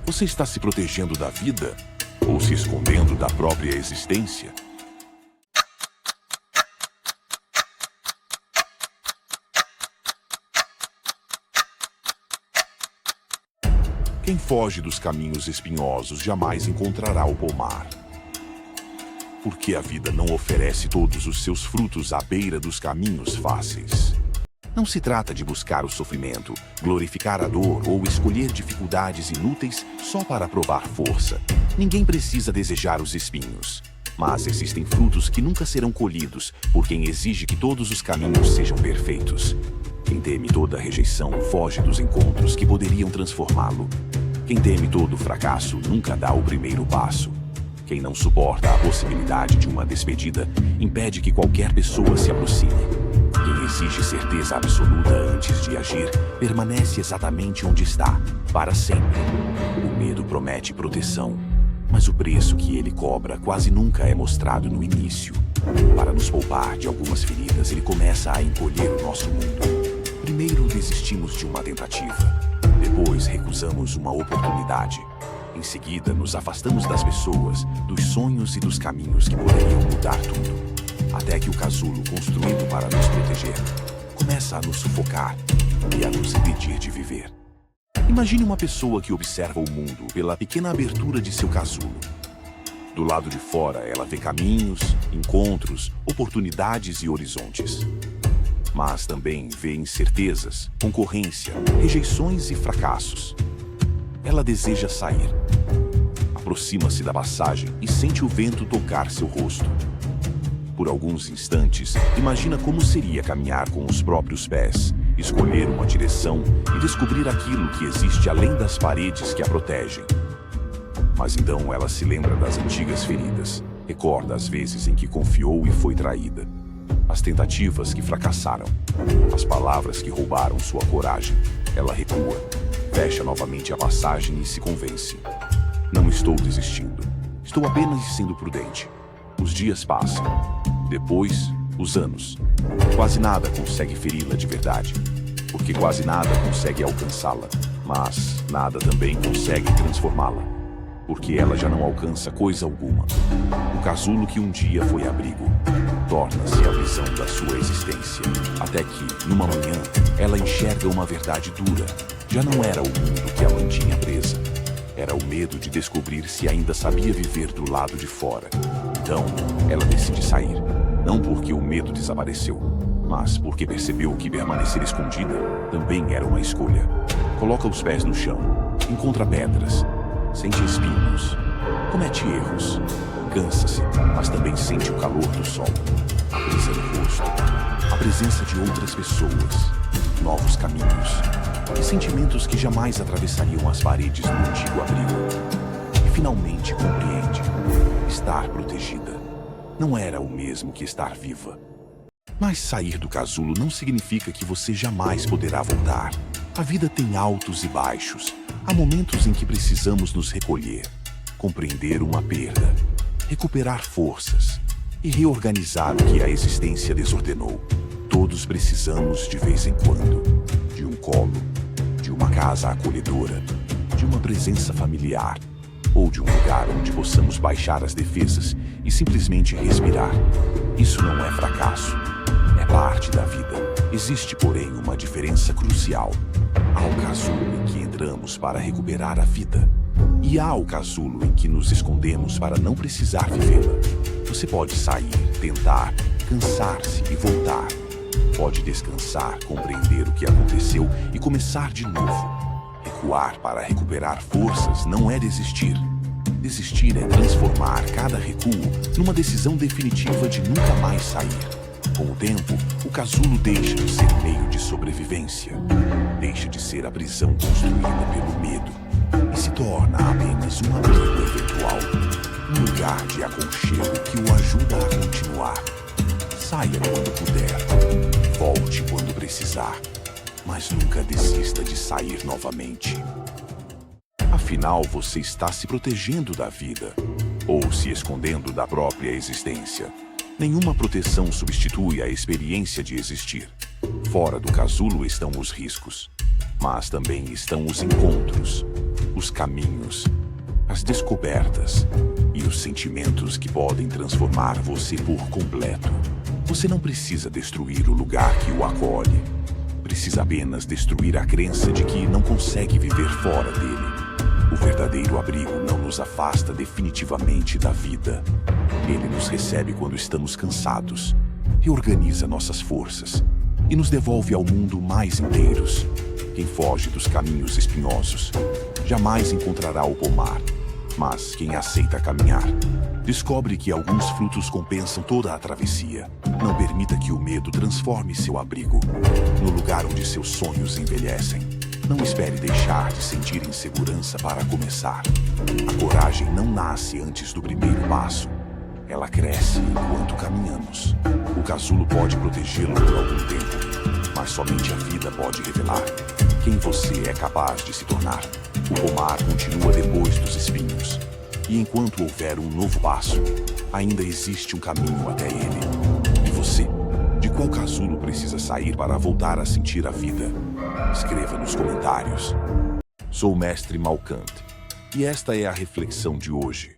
Você está se protegendo da vida ou se escondendo da própria existência? Quem foge dos caminhos espinhosos jamais encontrará o pomar. Porque a vida não oferece todos os seus frutos à beira dos caminhos fáceis. Não se trata de buscar o sofrimento, glorificar a dor ou escolher dificuldades inúteis só para provar força. Ninguém precisa desejar os espinhos. Mas existem frutos que nunca serão colhidos por quem exige que todos os caminhos sejam perfeitos. Quem teme toda rejeição foge dos encontros que poderiam transformá-lo. Quem teme todo fracasso nunca dá o primeiro passo. Quem não suporta a possibilidade de uma despedida impede que qualquer pessoa se aproxime. Quem exige certeza absoluta antes de agir permanece exatamente onde está, para sempre. O medo promete proteção, mas o preço que ele cobra quase nunca é mostrado no início. Para nos poupar de algumas feridas, ele começa a encolher o nosso mundo. Primeiro desistimos de uma tentativa. Depois recusamos uma oportunidade. Em seguida, nos afastamos das pessoas, dos sonhos e dos caminhos que poderiam mudar tudo. Até que o casulo construído para nos proteger começa a nos sufocar e a nos impedir de viver. Imagine uma pessoa que observa o mundo pela pequena abertura de seu casulo. Do lado de fora, ela vê caminhos, encontros, oportunidades e horizontes. Mas também vê incertezas, concorrência, rejeições e fracassos. Ela deseja sair. Aproxima-se da passagem e sente o vento tocar seu rosto. Por alguns instantes, imagina como seria caminhar com os próprios pés, escolher uma direção e descobrir aquilo que existe além das paredes que a protegem. Mas então ela se lembra das antigas feridas, recorda as vezes em que confiou e foi traída. As tentativas que fracassaram, as palavras que roubaram sua coragem. Ela recua, fecha novamente a passagem e se convence. Não estou desistindo, estou apenas sendo prudente. Os dias passam, depois os anos. Quase nada consegue feri-la de verdade, porque quase nada consegue alcançá-la, mas nada também consegue transformá-la, porque ela já não alcança coisa alguma. O casulo que um dia foi abrigo torna-se a visão da sua existência, até que, numa manhã, ela enxerga uma verdade dura. Já não era o mundo que a mantinha presa. Era o medo de descobrir se ainda sabia viver do lado de fora. Então, ela decide sair. Não porque o medo desapareceu, mas porque percebeu que permanecer escondida também era uma escolha. Coloca os pés no chão, encontra pedras, sente espinhos, comete erros, cansa-se, mas também sente o calor do sol, a brisa no rosto, a presença de outras pessoas, novos caminhos e sentimentos que jamais atravessariam as paredes do antigo abrigo. E finalmente compreende: estar protegida não era o mesmo que estar viva. Mas sair do casulo não significa que você jamais poderá voltar. A vida tem altos e baixos. Há momentos em que precisamos nos recolher, compreender uma perda, recuperar forças e reorganizar o que a existência desordenou. Todos precisamos, de vez em quando, de um colo, de uma casa acolhedora, de uma presença familiar, ou de um lugar onde possamos baixar as defesas e simplesmente respirar. Isso não é fracasso, é parte da vida. Existe, porém, uma diferença crucial. Há o casulo em que entramos para recuperar a vida, e há o casulo em que nos escondemos para não precisar vivê-la. Você pode sair, tentar, cansar-se e voltar. Pode descansar, compreender o que aconteceu e começar de novo. Recuar para recuperar forças não é desistir. Desistir é transformar cada recuo numa decisão definitiva de nunca mais sair. Com o tempo, o casulo deixa de ser meio de sobrevivência. Deixa de ser a prisão construída pelo medo e se torna apenas um abrigo eventual. Um lugar de aconchego que o ajuda a continuar. Saia quando puder. Volte quando precisar. Mas nunca desista de sair novamente. Afinal, você está se protegendo da vida ou se escondendo da própria existência. Nenhuma proteção substitui a experiência de existir. Fora do casulo estão os riscos, mas também estão os encontros. os caminhos, as descobertas e os sentimentos que podem transformar você por completo. Você não precisa destruir o lugar que o acolhe. Precisa apenas destruir a crença de que não consegue viver fora dele. O verdadeiro abrigo não nos afasta definitivamente da vida. Ele nos recebe quando estamos cansados, reorganiza nossas forças e nos devolve ao mundo mais inteiros. Quem foge dos caminhos espinhosos jamais encontrará o pomar, mas quem aceita caminhar descobre que alguns frutos compensam toda a travessia. Não permita que o medo transforme seu abrigo no lugar onde seus sonhos envelhecem. Não espere deixar de sentir insegurança para começar. A coragem não nasce antes do primeiro passo. Ela cresce enquanto caminhamos. O casulo pode protegê-lo por algum tempo, mas somente a vida pode revelar quem você é capaz de se tornar. O pomar continua depois dos espinhos. E enquanto houver um novo passo, ainda existe um caminho até ele. E você? De qual casulo precisa sair para voltar a sentir a vida? Escreva nos comentários. Sou o Mestre Malkant, e esta é a reflexão de hoje.